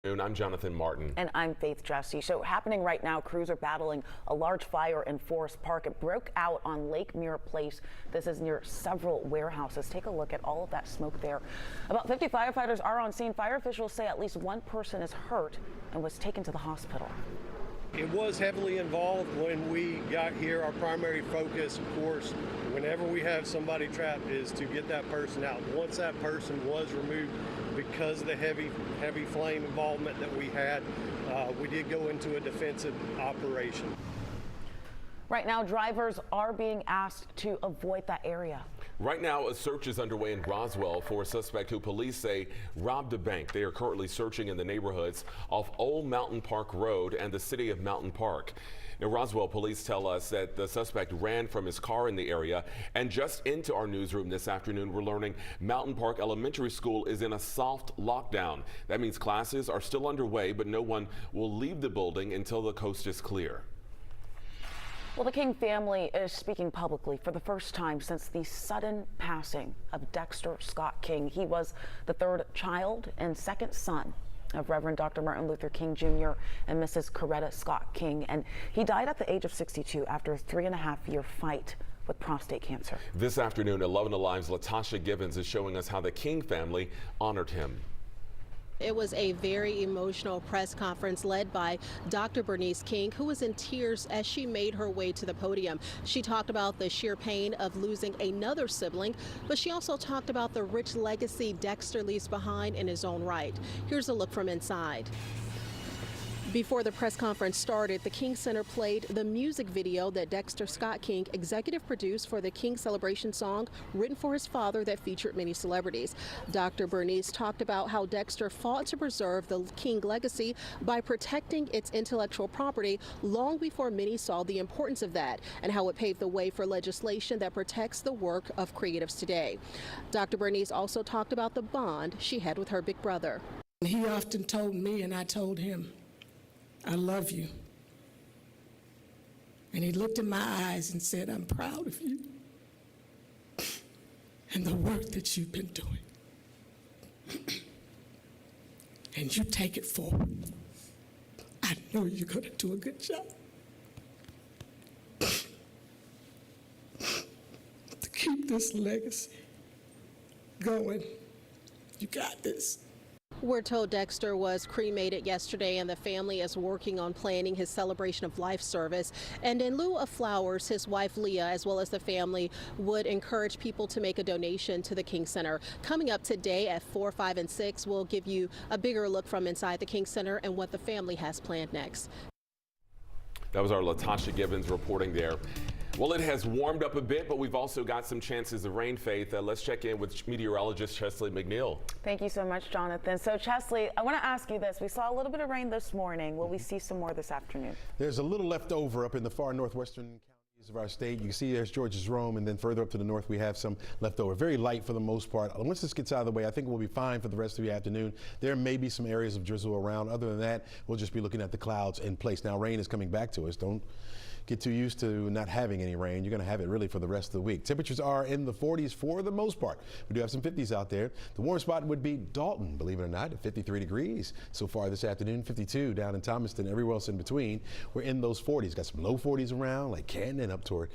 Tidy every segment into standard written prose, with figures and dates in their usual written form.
I'm Jonathan Martin. And I'm Faith Jesse. So happening right now, crews are battling a large fire in Forest Park. It broke out on Lake Mirror Place. This is near several warehouses. Take a look at all of that smoke there. About 50 firefighters are on scene. Fire officials say at least one person is hurt and was taken to the hospital. It was heavily involved when we got here. Our primary focus, of course, whenever we have somebody trapped, is to get that person out. Once that person was removed, because of the heavy flame involvement that we had, we did go into a defensive operation. Right now, drivers are being asked to avoid that area. Right now, a search is underway in Roswell for a suspect who police say robbed a bank. They are currently searching in the neighborhoods off Old Mountain Park Road and the city of Mountain Park. Now, Roswell police tell us that the suspect ran from his car in the area. And just into our newsroom this afternoon, we're learning Mountain Park Elementary School is in a soft lockdown. That means classes are still underway, but no one will leave the building until the coast is clear. Well, the King family is speaking publicly for the first time since the sudden passing of Dexter Scott King. He was the third child and second son of Reverend Dr. Martin Luther King Jr. and Mrs. Coretta Scott King, and he died at the age of 62 after a 3.5-year fight with prostate cancer. This afternoon, 11Alive's Latasha Gibbons is showing us how the King family honored him. It was a very emotional press conference led by Dr. Bernice King, who was in tears as she made her way to the podium. She talked about the sheer pain of losing another sibling, but she also talked about the rich legacy Dexter leaves behind in his own right. Here's a look from inside. Before the press conference started, the King Center played the music video that Dexter Scott King executive produced for the King Celebration song written for his father that featured many celebrities. Dr. Bernice talked about how Dexter fought to preserve the King legacy by protecting its intellectual property long before many saw the importance of that, and how it paved the way for legislation that protects the work of creatives today. Dr. Bernice also talked about the bond she had with her big brother. He often told me, and I told him, I love you. And he looked in my eyes and said, I'm proud of you and the work that you've been doing. And you take it forward. I know you're going to do a good job. To keep this legacy going, you got this. We're told Dexter was cremated yesterday, and the family is working on planning his celebration of life service. And in lieu of flowers, his wife Leah, as well as the family, would encourage people to make a donation to the King Center. Coming up today at 4, 5, and 6, we'll give you a bigger look from inside the King Center and what the family has planned next. That was our Latasha Gibbons reporting there. Well, it has warmed up a bit, but we've also got some chances of rain, Faith. Let's check in with meteorologist Chesley McNeil. Thank you so much, Jonathan. So, Chesley, I want to ask you this. We saw a little bit of rain this morning. Will we see some more this afternoon? There's a little left over up in the far northwestern counties of our state. You can see there's George's Rome, and then further up to the north, we have some left over. Very light for the most part. Once this gets out of the way, I think we'll be fine for the rest of the afternoon. There may be some areas of drizzle around. Other than that, we'll just be looking at the clouds in place. Now, rain is coming back to us. Don't get too used to not having any rain. You're going to have it really for the rest of the week. Temperatures are in the 40s for the most part. We do have some 50s out there. The warm spot would be Dalton, believe it or not, at 53 degrees so far this afternoon. 52 down in Thomaston, everywhere else in between. We're in those 40s. Got some low 40s around, like Canton and up toward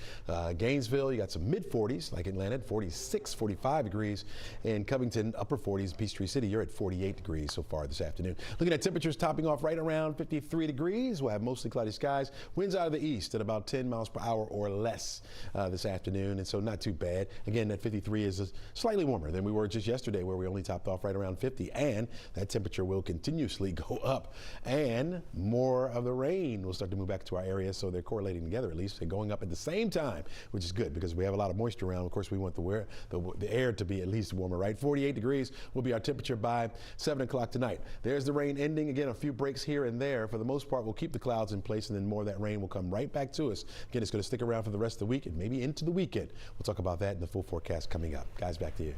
Gainesville. You got some mid 40s, like Atlanta, 46, 45 degrees. In Covington, upper 40s, Peachtree City, you're at 48 degrees so far this afternoon. Looking at temperatures topping off right around 53 degrees. We'll have mostly cloudy skies. Winds out of the east at about 10 miles per hour or less this afternoon, and so not too bad. Again, that 53 is slightly warmer than we were just yesterday, where we only topped off right around 50, and that temperature will continuously go up, and more of the rain will start to move back to our area, so they're correlating together at least. They're going up at the same time, which is good because we have a lot of moisture around. Of course, we want the air to be at least warmer, right? 48 degrees will be our temperature by 7 o'clock tonight. There's the rain ending. Again, a few breaks here and there. For the most part, we'll keep the clouds in place, and then more of that rain will come right back to us. Again, it's going to stick around for the rest of the week and maybe into the weekend. We'll talk about that in the full forecast coming up. Guys, back to you.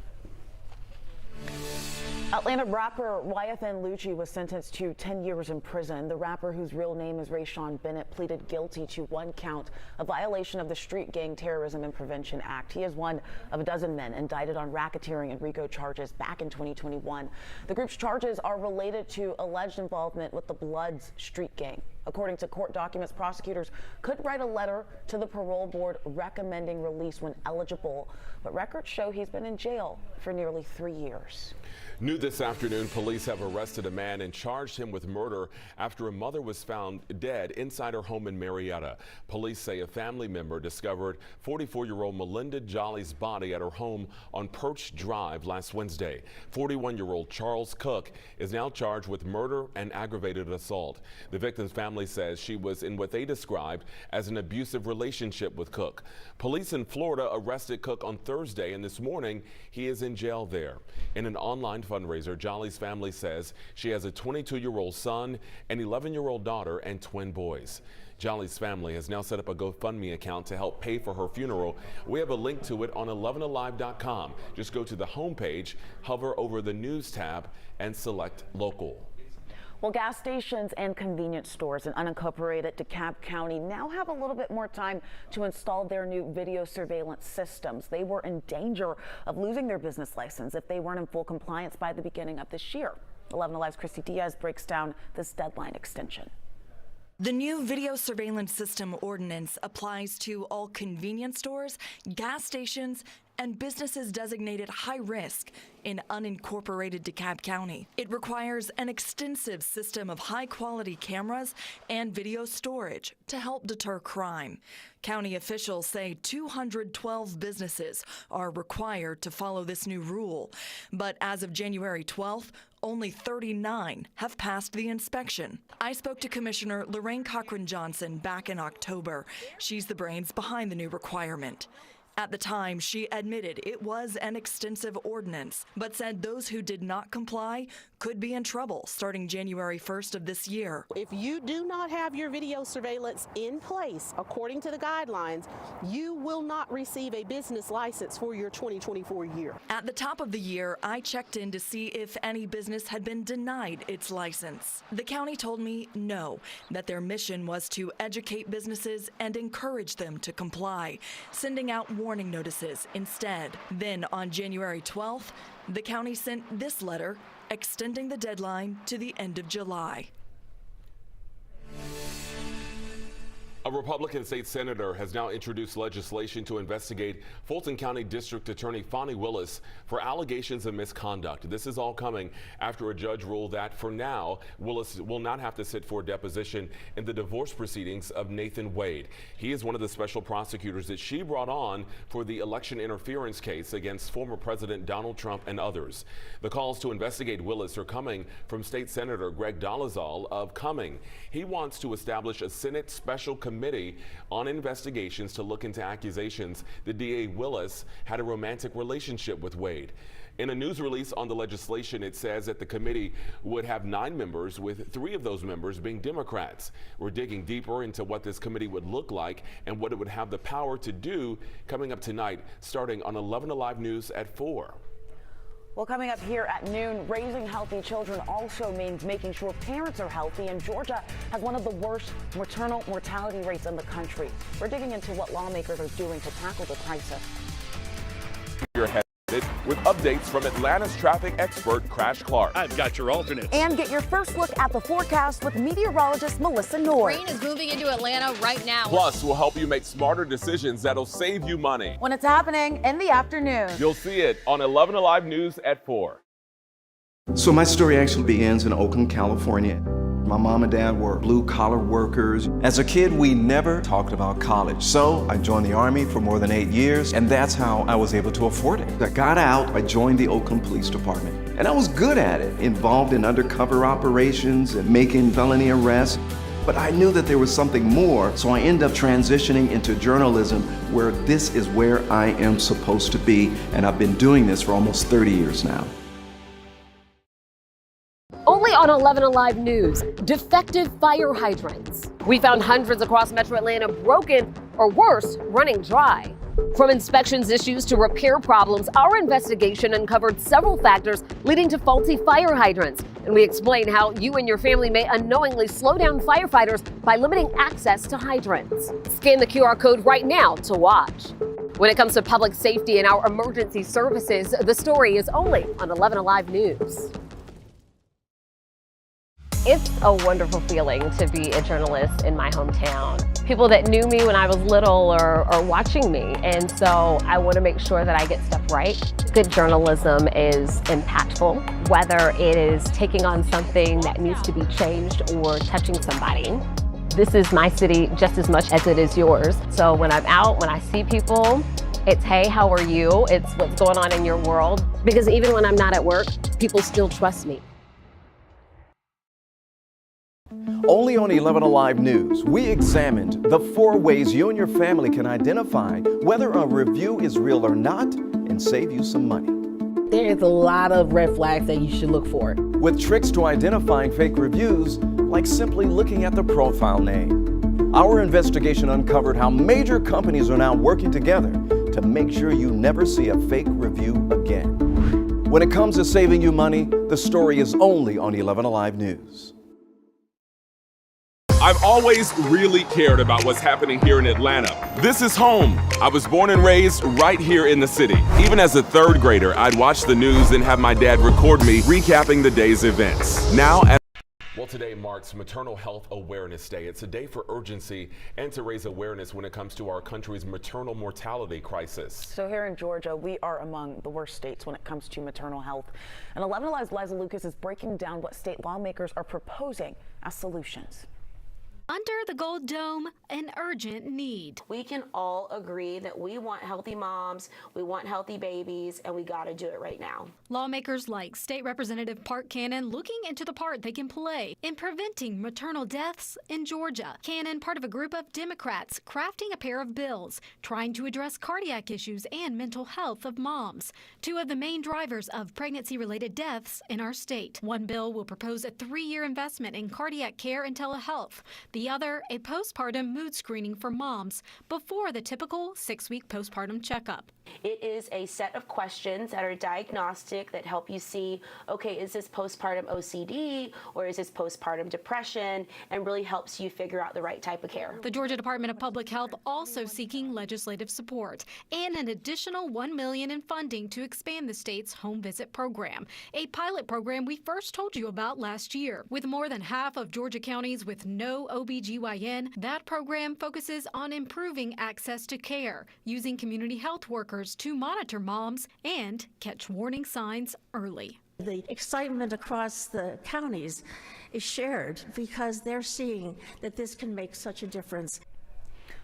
Atlanta rapper Wyathan Lucci was sentenced to 10 years in prison. The rapper, whose real name is Rayshawn Bennett, pleaded guilty to one count of violation of the Street Gang Terrorism and Prevention Act. He is one of a dozen men indicted on racketeering and RICO charges back in 2021. The group's charges are related to alleged involvement with the Bloods street gang. According to court documents, prosecutors could write a letter to the parole board recommending release when eligible, but records show he's been in jail for nearly 3 years. New this afternoon, police have arrested a man and charged him with murder after a mother was found dead inside her home in Marietta. Police say a family member discovered 44-year-old Melinda Jolly's body at her home on Perch Drive last Wednesday. 41-year-old Charles Cook is now charged with murder and aggravated assault. The victim's family says she was in what they described as an abusive relationship with Cook. Police in Florida arrested Cook on Thursday, and this morning he is in jail there. In an online fundraiser, Jolly's family says she has a 22-year-old son, an 11-year-old daughter, and twin boys. Jolly's family has now set up a GoFundMe account to help pay for her funeral. We have a link to it on 11alive.com. Just go to the homepage, hover over the news tab, and select local. Well, gas stations and convenience stores in unincorporated DeKalb County now have a little bit more time to install their new video surveillance systems. They were in danger of losing their business license if they weren't in full compliance by the beginning of this year. 11Alive's Christy Diaz breaks down this deadline extension. The new video surveillance system ordinance applies to all convenience stores, gas stations, and businesses designated high risk in unincorporated DeKalb County. It requires an extensive system of high-quality cameras and video storage to help deter crime. County officials say 212 businesses are required to follow this new rule. But as of January 12th, only 39 have passed the inspection. I spoke to Commissioner Lorraine Cochran-Johnson back in October. She's the brains behind the new requirement. At the time, she admitted it was an extensive ordinance, but said those who did not comply could be in trouble starting January 1st of this year. If you do not have your video surveillance in place, according to the guidelines, you will not receive a business license for your 2024 year. At the top of the year, I checked in to see if any business had been denied its license. The county told me no, that their mission was to educate businesses and encourage them to comply, sending out warning notices instead. Then on January 12th, the county sent this letter extending the deadline to the end of July. A Republican state senator has now introduced legislation to investigate Fulton County District Attorney Fani Willis for allegations of misconduct. This is all coming after a judge ruled that for now, Willis will not have to sit for a deposition in the divorce proceedings of Nathan Wade. He is one of the special prosecutors that she brought on for the election interference case against former President Donald Trump and others. The calls to investigate Willis are coming from State Senator Greg Dolezal of Cumming. He wants to establish a Senate special committee on investigations to look into accusations that DA Willis had a romantic relationship with Wade. In a news release on the legislation, it says that the committee would have 9 members, with 3 of those members being Democrats. We're digging deeper into what this committee would look like and what it would have the power to do coming up tonight, starting on 11Alive News at 4. Well, coming up here at noon, raising healthy children also means making sure parents are healthy, and Georgia has one of the worst maternal mortality rates in the country. We're digging into what lawmakers are doing to tackle the crisis. You're headed with updates from Atlanta's traffic expert, Crash Clark. I've got your alternate. And get your first look at the forecast with meteorologist Melissa Noor. Rain is moving into Atlanta right now. Plus, we'll help you make smarter decisions that'll save you money. When it's happening in the afternoon. You'll see it on 11Alive News at 4. So my story actually begins in Oakland, California. My mom and dad were blue-collar workers. As a kid, we never talked about college. So I joined the Army for more than 8 years, and that's how I was able to afford it. I got out, I joined the Oakland Police Department, and I was good at it, involved in undercover operations and making felony arrests. But I knew that there was something more, so I ended up transitioning into journalism, where this is where I am supposed to be, and I've been doing this for almost 30 years now. Only on 11Alive News, defective fire hydrants. We found hundreds across Metro Atlanta broken, or worse, running dry. From inspections issues to repair problems, our investigation uncovered several factors leading to faulty fire hydrants. And we explain how you and your family may unknowingly slow down firefighters by limiting access to hydrants. Scan the QR code right now to watch. When it comes to public safety and our emergency services, the story is only on 11Alive News. It's a wonderful feeling to be a journalist in my hometown. People that knew me when I was little are watching me, and so I want to make sure that I get stuff right. Good journalism is impactful, whether it is taking on something that needs to be changed or touching somebody. This is my city just as much as it is yours. So when I'm out, when I see people, it's, hey, how are you? It's what's going on in your world. Because even when I'm not at work, people still trust me. Only on 11Alive News, we examined the 4 ways you and your family can identify whether a review is real or not and save you some money. There is a lot of red flags that you should look for. With tricks to identifying fake reviews, like simply looking at the profile name. Our investigation uncovered how major companies are now working together to make sure you never see a fake review again. When it comes to saving you money, the story is only on 11Alive News. I've always really cared about what's happening here in Atlanta. This is home. I was born and raised right here in the city. Even as a 3rd grader, I'd watch the news and have my dad record me recapping the day's events. Well, today marks Maternal Health Awareness Day. It's a day for urgency and to raise awareness when it comes to our country's maternal mortality crisis. So here in Georgia, we are among the worst states when it comes to maternal health. And 11Alive's Liza Lucas is breaking down what state lawmakers are proposing as solutions. Under the Gold Dome, an urgent need. We can all agree that we want healthy moms, we want healthy babies, and we gotta do it right now. Lawmakers like State Representative Park Cannon looking into the part they can play in preventing maternal deaths in Georgia. Cannon, part of a group of Democrats, crafting a pair of bills trying to address cardiac issues and mental health of moms, 2 of the main drivers of pregnancy-related deaths in our state. One bill will propose a 3-year investment in cardiac care and telehealth. The other, a postpartum mood screening for moms before the typical 6-week postpartum checkup. It is a set of questions that are diagnostic that help you see, okay, is this postpartum OCD or is this postpartum depression, and really helps you figure out the right type of care. The Georgia Department of Public Health also seeking legislative support and an additional $1 million in funding to expand the state's home visit program, a pilot program we first told you about last year. With more than half of Georgia counties with no OBGYN, that program focuses on improving access to care, using community health workers to monitor moms and catch warning signs early. The excitement across the counties is shared because they're seeing that this can make such a difference.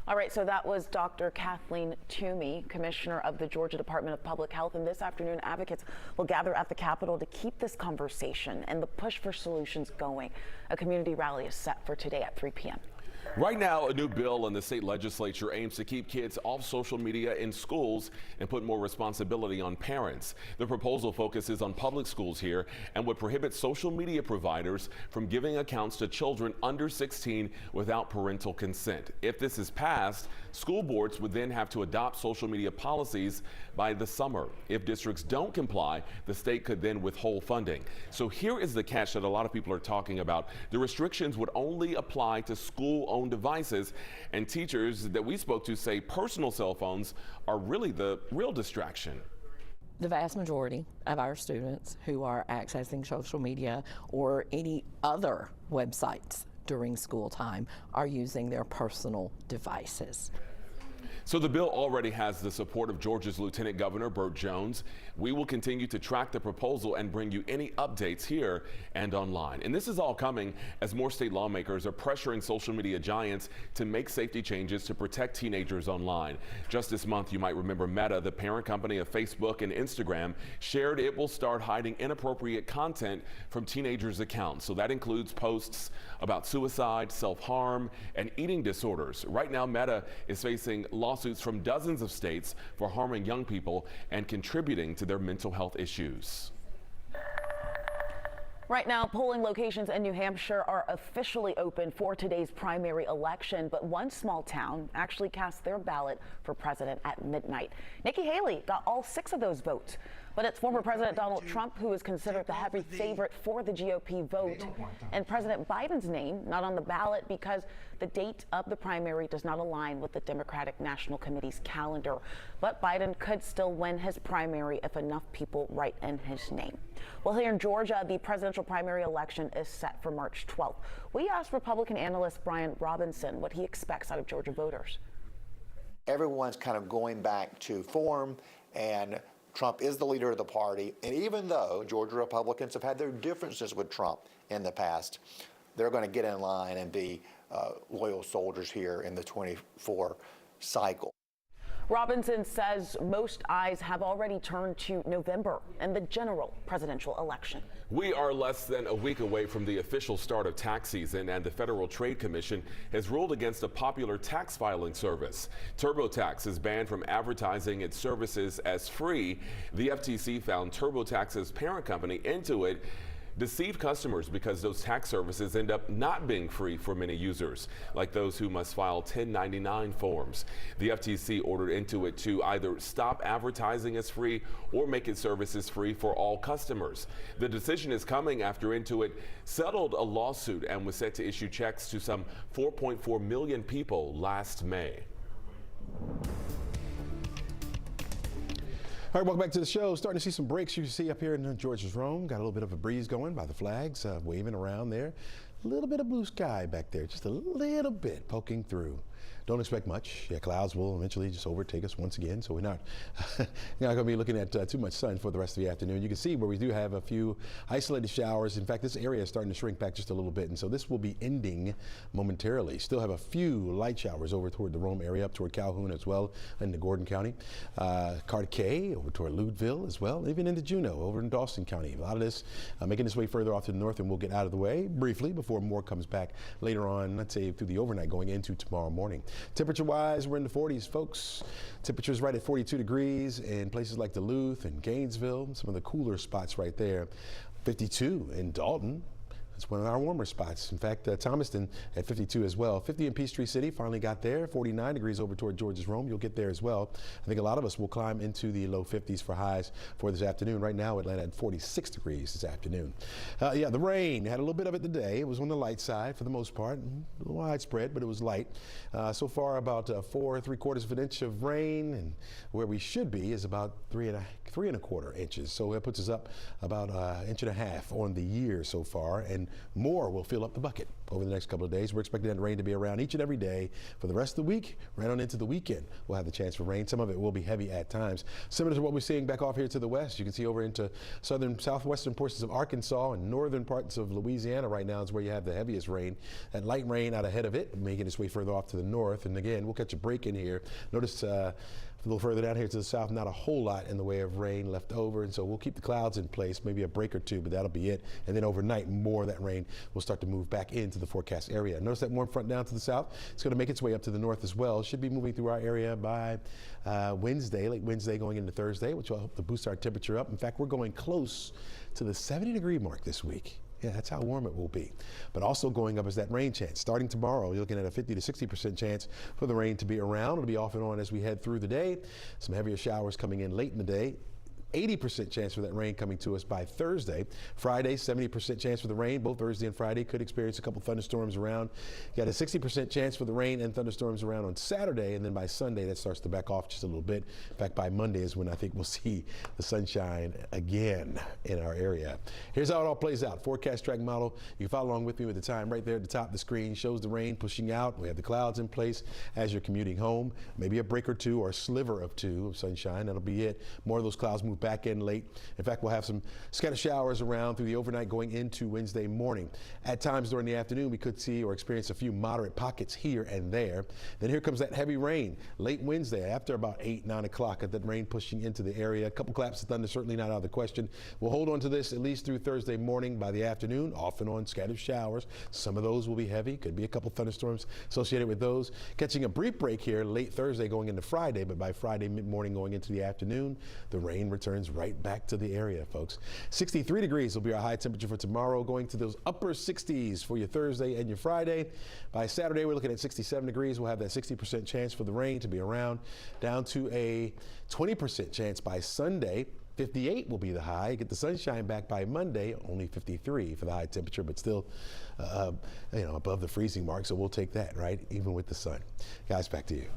All right, so that was Dr. Kathleen Toomey, Commissioner of the Georgia Department of Public Health, and this afternoon advocates will gather at the Capitol to keep this conversation and the push for solutions going. A community rally is set for today at 3 p.m. Right now, a new bill in the state legislature aims to keep kids off social media in schools and put more responsibility on parents. The proposal focuses on public schools here and would prohibit social media providers from giving accounts to children under 16 without parental consent. If this is passed, school boards would then have to adopt social media policies by the summer. If districts don't comply, the state could then withhold funding. So here is the catch that a lot of people are talking about. The restrictions would only apply to school-owned devices, and teachers that we spoke to say personal cell phones are really the real distraction. The vast majority of our students who are accessing social media or any other websites during school time are using their personal devices. So the bill already has the support of Georgia's Lieutenant Governor Burt Jones. We will continue to track the proposal and bring you any updates here and online. And this is all coming as more state lawmakers are pressuring social media giants to make safety changes to protect teenagers online. Just this month, you might remember Meta, the parent company of Facebook and Instagram, shared it will start hiding inappropriate content from teenagers' accounts. So that includes posts about suicide, self-harm, and eating disorders. Right now, Meta is facing lawsuits from dozens of states for harming young people and contributing to their mental health issues. Right now, polling locations in New Hampshire are officially open for today's primary election, but one small town actually cast their ballot for president at midnight. Nikki Haley got all 6 of those votes, but it's former President Donald Trump who is considered the heavy favorite for the GOP vote, and President Biden's name not on the ballot because the date of the primary does not align with the Democratic National Committee's calendar. But Biden could still win his primary if enough people write in his name. Well, here in Georgia, the presidential primary election is set for March 12th. We asked Republican analyst Brian Robinson what he expects out of Georgia voters. Everyone's kind of going back to form, and Trump is the leader of the party. And even though Georgia Republicans have had their differences with Trump in the past, they're going to get in line and be loyal soldiers here in the 24 cycle. Robinson says most eyes have already turned to November and the general presidential election. We are less than a week away from the official start of tax season, and the Federal Trade Commission has ruled against a popular tax filing service. TurboTax is banned from advertising its services as free. The FTC found TurboTax's parent company, Intuit, deceive customers because those tax services end up not being free for many users, like those who must file 1099 forms. The FTC ordered Intuit to either stop advertising as free or make its services free for all customers. The decision is coming after Intuit settled a lawsuit and was set to issue checks to some 4.4 million people last May. All right, welcome back to the show. Starting to see some breaks you see up here in Georgia's Rome. Got a little bit of a breeze going by the flags, waving around there. A little bit of blue sky back there, just a little bit poking through. Don't expect much. Yeah, clouds will eventually just overtake us once again, so we're not going to be looking at too much sun for the rest of the afternoon. You can see where we do have a few isolated showers. In fact, this area is starting to shrink back just a little bit, and so this will be ending momentarily. Still have a few light showers over toward the Rome area, up toward Calhoun as well, into Gordon County. Carter Cay over toward Luteville as well, even into Juneau over in Dawson County. A lot of this making its way further off to the north, and we'll get out of the way briefly before more comes back later on, let's say through the overnight going into tomorrow morning. Temperature-wise, we're in the 40s, folks. Temperatures right at 42 degrees in places like Duluth and Gainesville, some of the cooler spots right there. 52 in Dalton. It's one of our warmer spots. In fact, Thomaston at 52 as well. 50 in Peachtree City, finally got there. 49 degrees over toward Georgia's Rome. You'll get there as well. I think a lot of us will climb into the low 50s for highs for this afternoon. Right now, Atlanta at 46 degrees this afternoon. Yeah, the rain, had a little bit of it today. It was on the light side for the most part. A little widespread, but it was light. So far, about 4¾ of an inch of rain, and where we should be is about 3¼ inches. So that puts us up about 1.5 inches on the year so far, and more will fill up the bucket over the next couple of days. We're expecting that rain to be around each and every day for the rest of the week. Right on into the weekend, we'll have the chance for rain. Some of it will be heavy at times. Similar to what we're seeing back off here to the west, you can see over into southwestern portions of Arkansas and northern parts of Louisiana right now is where you have the heaviest rain. That light rain out ahead of it, making its way further off to the north. And again, we'll catch a break in here. Notice a little further down here to the south, not a whole lot in the way of rain left over, and so we'll keep the clouds in place, maybe a break or two, but that'll be it. And then overnight, more of that rain will start to move back into the forecast area. Notice that warm front down to the south. It's going to make its way up to the north as well. It should be moving through our area by Wednesday, late Wednesday going into Thursday, which will help to boost our temperature up. In fact, we're going close to the 70-degree mark this week. Yeah, that's how warm it will be. But also going up is that rain chance. Starting tomorrow, you're looking at a 50 to 60% chance for the rain to be around. It'll be off and on as we head through the day. Some heavier showers coming in late in the day. 80% chance for that rain coming to us by Thursday. Friday, 70% chance for the rain. Both Thursday and Friday could experience a couple thunderstorms around. You got a 60% chance for the rain and thunderstorms around on Saturday, and then by Sunday that starts to back off just a little bit. In fact, by Monday is when I think we'll see the sunshine again in our area. Here's how it all plays out. Forecast track model. You can follow along with me with the time right there at the top of the screen. Shows the rain pushing out. We have the clouds in place as you're commuting home. Maybe a break or two or a sliver of two of sunshine. That'll be it. More of those clouds move back in late. In fact, we'll have some scattered showers around through the overnight going into Wednesday morning. At times during the afternoon, we could see or experience a few moderate pockets here and there. Then here comes that heavy rain late Wednesday after about 8, 9 o'clock. That rain pushing into the area. A couple claps of thunder, certainly not out of the question. We'll hold on to this at least through Thursday morning. By the afternoon, off and on scattered showers. Some of those will be heavy. Could be a couple thunderstorms associated with those. Catching a brief break here late Thursday going into Friday, but by Friday mid-morning going into the afternoon, the rain returns concerns right back to the area, folks. 63 degrees will be our high temperature for tomorrow, going to those upper 60s for your Thursday and your Friday. By Saturday, we're looking at 67 degrees. We'll have that 60% chance for the rain to be around, down to a 20% chance by Sunday. 58 will be the high. Get the sunshine back by Monday, only 53 for the high temperature, but still above the freezing mark, so we'll take that, right, even with the sun. Guys, back to you.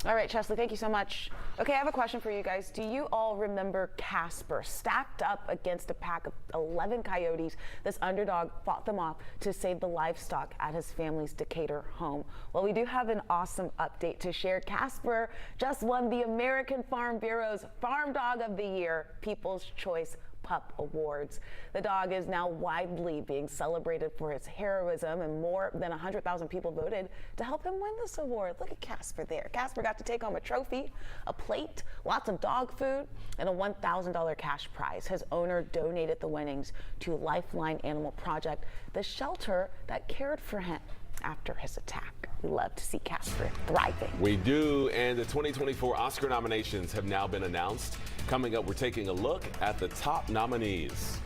All right, Chesley, thank you so much. Okay, I have a question for you guys. Do you all remember Casper? Stacked up against a pack of 11 coyotes, this underdog fought them off to save the livestock at his family's Decatur home. Well, we do have an awesome update to share. Casper just won the American Farm Bureau's Farm Dog of the Year People's Choice Pup Awards. The dog is now widely being celebrated for his heroism, and more than 100,000 people voted to help him win this award. Look at Casper there. Casper got to take home a trophy, a plate, lots of dog food, and a $1,000 cash prize. His owner donated the winnings to Lifeline Animal Project, the shelter that cared for him after his attack. We love to see Casper thriving. We do, and the 2024 Oscar nominations have now been announced. Coming up, we're taking a look at the top nominees.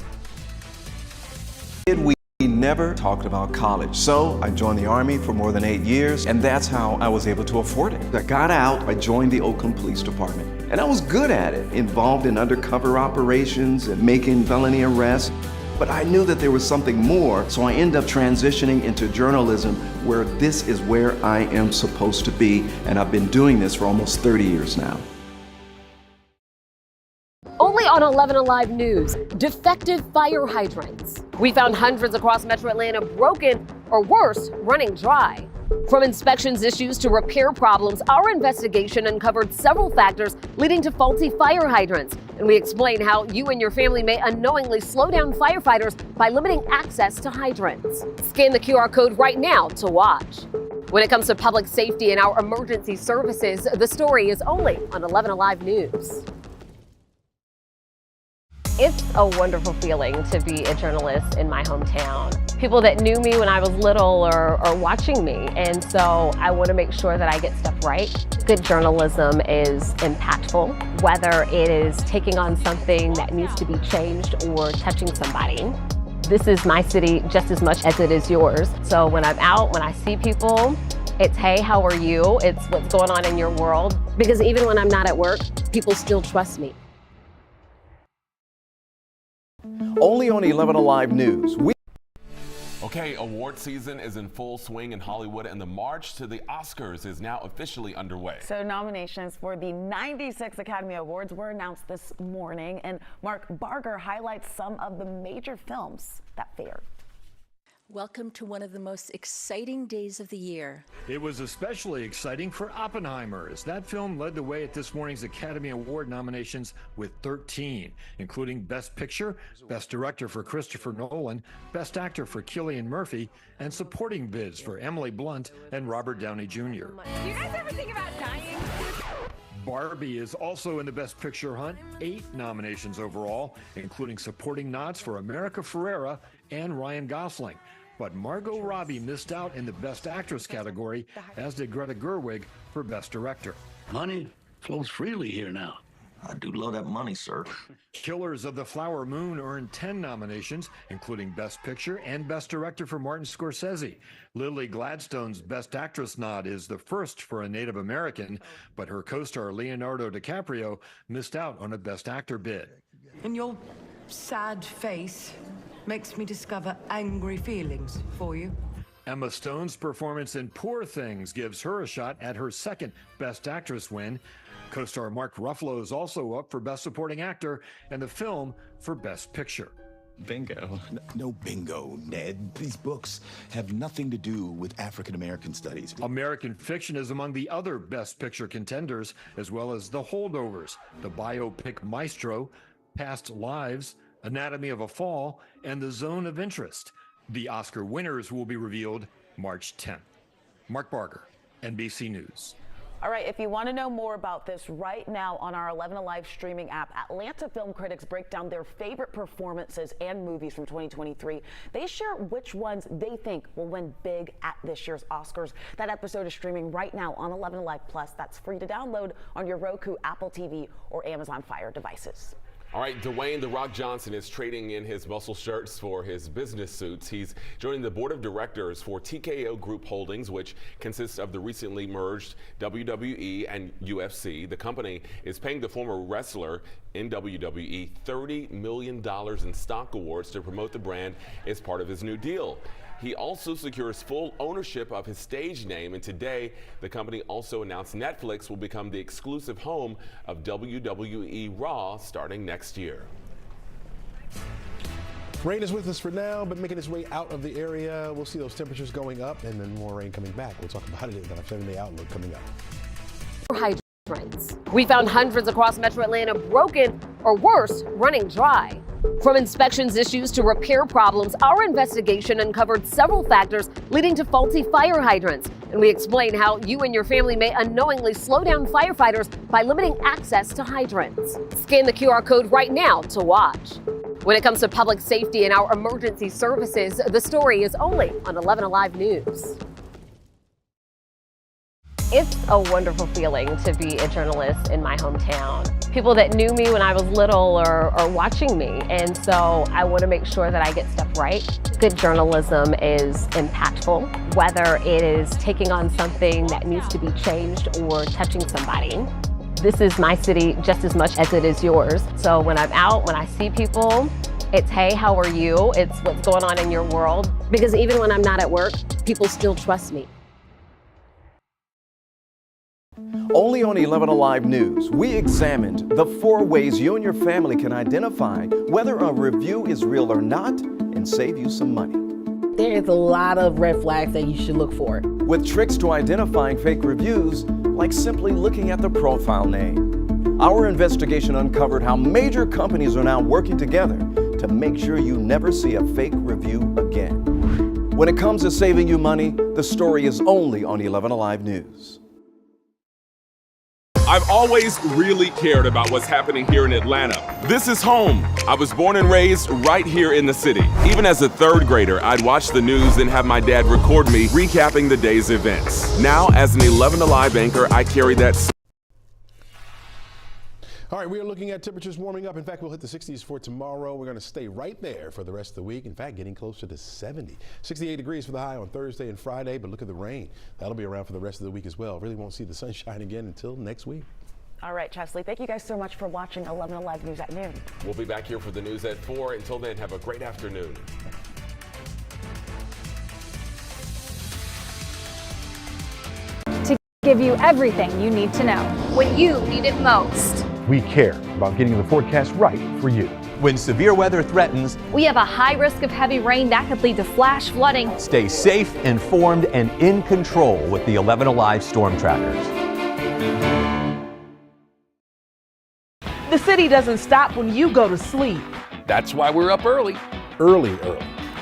We never talked about college, so I joined the Army for more than 8 years, and that's how I was able to afford it. I got out, I joined the Oakland Police Department, and I was good at it, involved in undercover operations and making felony arrests. But I knew that there was something more, so I ended up transitioning into journalism, where this is where I am supposed to be, and I've been doing this for almost 30 years now. Only on 11Alive News, defective fire hydrants. We found hundreds across Metro Atlanta broken, or worse, running dry. From inspections issues to repair problems, our investigation uncovered several factors leading to faulty fire hydrants. And we explain how you and your family may unknowingly slow down firefighters by limiting access to hydrants. Scan the QR code right now to watch. When it comes to public safety and our emergency services, the story is only on 11Alive News. It's a wonderful feeling to be a journalist in my hometown. People that knew me when I was little are watching me, and so I want to make sure that I get stuff right. Good journalism is impactful, whether it is taking on something that needs to be changed or touching somebody. This is my city just as much as it is yours. So when I'm out, when I see people, it's, hey, how are you? It's what's going on in your world. Because even when I'm not at work, people still trust me. Only on 11Alive News. Okay, award season is in full swing in Hollywood, and the march to the Oscars is now officially underway. So nominations for the 96 Academy Awards were announced this morning, and Mark Barger highlights some of the major films that fared. Welcome to one of the most exciting days of the year. It was especially exciting for Oppenheimer, as that film led the way at this morning's Academy Award nominations with 13, including Best Picture, Best Director for Christopher Nolan, Best Actor for Cillian Murphy, and supporting bids for Emily Blunt and Robert Downey Jr. Do you guys ever think about dying? Barbie is also in the Best Picture hunt, 8 nominations overall, including supporting nods for America Ferrera and Ryan Gosling. But Margot Robbie missed out in the Best Actress category, as did Greta Gerwig for Best Director. Money flows freely here now. I do love that money, sir. Killers of the Flower Moon earned 10 nominations, including Best Picture and Best Director for Martin Scorsese. Lily Gladstone's Best Actress nod is the first for a Native American, but her co-star Leonardo DiCaprio missed out on a Best Actor bid. And your sad face makes me discover angry feelings for you. Emma Stone's performance in Poor Things gives her a shot at her second Best Actress win. Co-star Mark Ruffalo is also up for Best Supporting Actor, and the film for Best Picture. Bingo. No bingo, Ned. These books have nothing to do with African American studies. American Fiction is among the other Best Picture contenders, as well as The Holdovers, the biopic Maestro, Past Lives, Anatomy of a Fall, and The Zone of Interest. The Oscar winners will be revealed March 10th. Mark Barger, NBC News. All right, if you want to know more about this, right now on our 11Alive streaming app, Atlanta film critics break down their favorite performances and movies from 2023. They share which ones they think will win big at this year's Oscars. That episode is streaming right now on 11Alive Plus. That's free to download on your Roku, Apple TV, or Amazon Fire devices. All right, Dwayne "The Rock" Johnson is trading in his muscle shirts for his business suits. He's joining the board of directors for TKO Group Holdings, which consists of the recently merged WWE and UFC. The company is paying the former wrestler in WWE $30 million in stock awards to promote the brand as part of his new deal. He also secures full ownership of his stage name, and today the company also announced Netflix will become the exclusive home of WWE Raw starting next year. Rain is with us for now, but making its way out of the area. We'll see those temperatures going up and then more rain coming back. We'll talk about it in our 7-day outlook coming up. Hydrants. We found hundreds across Metro Atlanta broken or worse, running dry. From inspections issues to repair problems, our investigation uncovered several factors leading to faulty fire hydrants. And we explain how you and your family may unknowingly slow down firefighters by limiting access to hydrants. Scan the QR code right now to watch. When it comes to public safety and our emergency services, the story is only on 11Alive News. It's a wonderful feeling to be a journalist in my hometown. People that knew me when I was little are watching me, and so I want to make sure that I get stuff right. Good journalism is impactful, whether it is taking on something that needs to be changed or touching somebody. This is my city just as much as it is yours. So when I'm out, when I see people, it's, hey, how are you? It's what's going on in your world. Because even when I'm not at work, people still trust me. Only on 11Alive News, we examined the 4 ways you and your family can identify whether a review is real or not and save you some money. There is a lot of red flags that you should look for. With tricks to identifying fake reviews, like simply looking at the profile name. Our investigation uncovered how major companies are now working together to make sure you never see a fake review again. When it comes to saving you money, the story is only on 11Alive News. I've always really cared about what's happening here in Atlanta. This is home. I was born and raised right here in the city. Even as a 3rd grader, I'd watch the news and have my dad record me recapping the day's events. Now, as an 11Alive anchor, I carry that. All right, we are looking at temperatures warming up. In fact, we'll hit the 60s for tomorrow. We're going to stay right there for the rest of the week. In fact, getting closer to 70. 68 degrees for the high on Thursday and Friday, but look at the rain. That'll be around for the rest of the week as well. Really won't see the sunshine again until next week. All right, Chesley, thank you guys so much for watching 11Alive News at noon. We'll be back here for the news at 4. Until then, have a great afternoon. To give you everything you need to know when you need it most. We care about getting the forecast right for you. When severe weather threatens, We have a high risk of heavy rain that could lead to flash flooding. stay safe, informed, and in control with the 11Alive Storm Trackers. The city doesn't stop when you go to sleep. That's why we're up early. Early.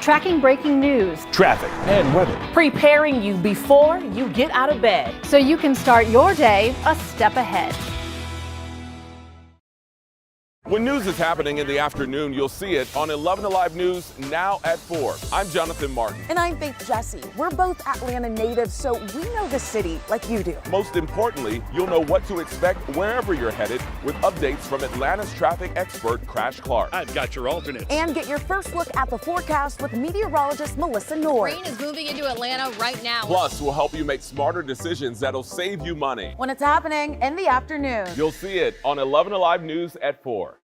Tracking breaking news. Traffic and weather. Preparing you before you get out of bed. So you can start your day a step ahead. When news is happening in the afternoon, you'll see it on 11Alive News now at 4. I'm Jonathan Martin. And I'm Faith Jesse. We're both Atlanta natives, so we know the city like you do. Most importantly, you'll know what to expect wherever you're headed with updates from Atlanta's traffic expert, Crash Clark. I've got your alternates. And get your first look at the forecast with meteorologist Melissa Nord. Rain is moving into Atlanta right now. Plus, we'll help you make smarter decisions that'll save you money. When it's happening in the afternoon. You'll see it on 11Alive News at 4.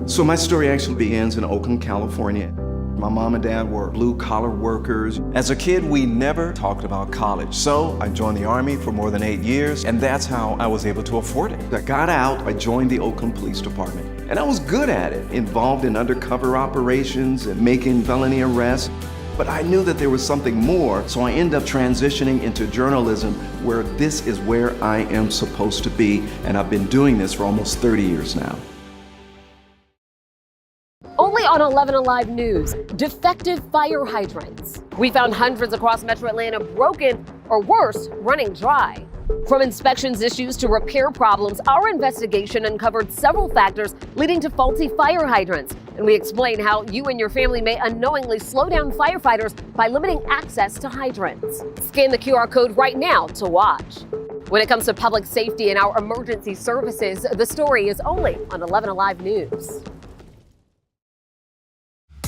So my story actually begins in Oakland, California. My mom and dad were blue-collar workers. As a kid, we never talked about college. So I joined the Army for more than 8 years, and that's how I was able to afford it. I got out, I joined the Oakland Police Department, and I was good at it, involved in undercover operations and making felony arrests. But I knew that there was something more, so I ended up transitioning into journalism, where this is where I am supposed to be, and I've been doing this for almost 30 years now. Only on 11Alive News, defective fire hydrants. We found hundreds across Metro Atlanta broken or worse, running dry. From inspections issues to repair problems, our investigation uncovered several factors leading to faulty fire hydrants. And we explain how you and your family may unknowingly slow down firefighters by limiting access to hydrants. Scan the QR code right now to watch. When it comes to public safety and our emergency services, the story is only on 11Alive News.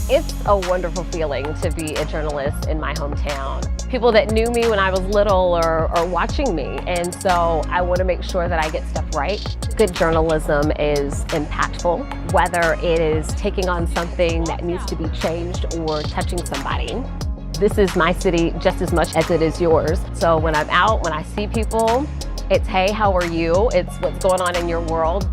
It's a wonderful feeling to be a journalist in my hometown. People that knew me when I was little are watching me, and so I want to make sure that I get stuff right. Good journalism is impactful, whether it is taking on something that needs to be changed or touching somebody. This is my city just as much as it is yours. So when I'm out, when I see people, it's, hey, how are you? It's what's going on in your world.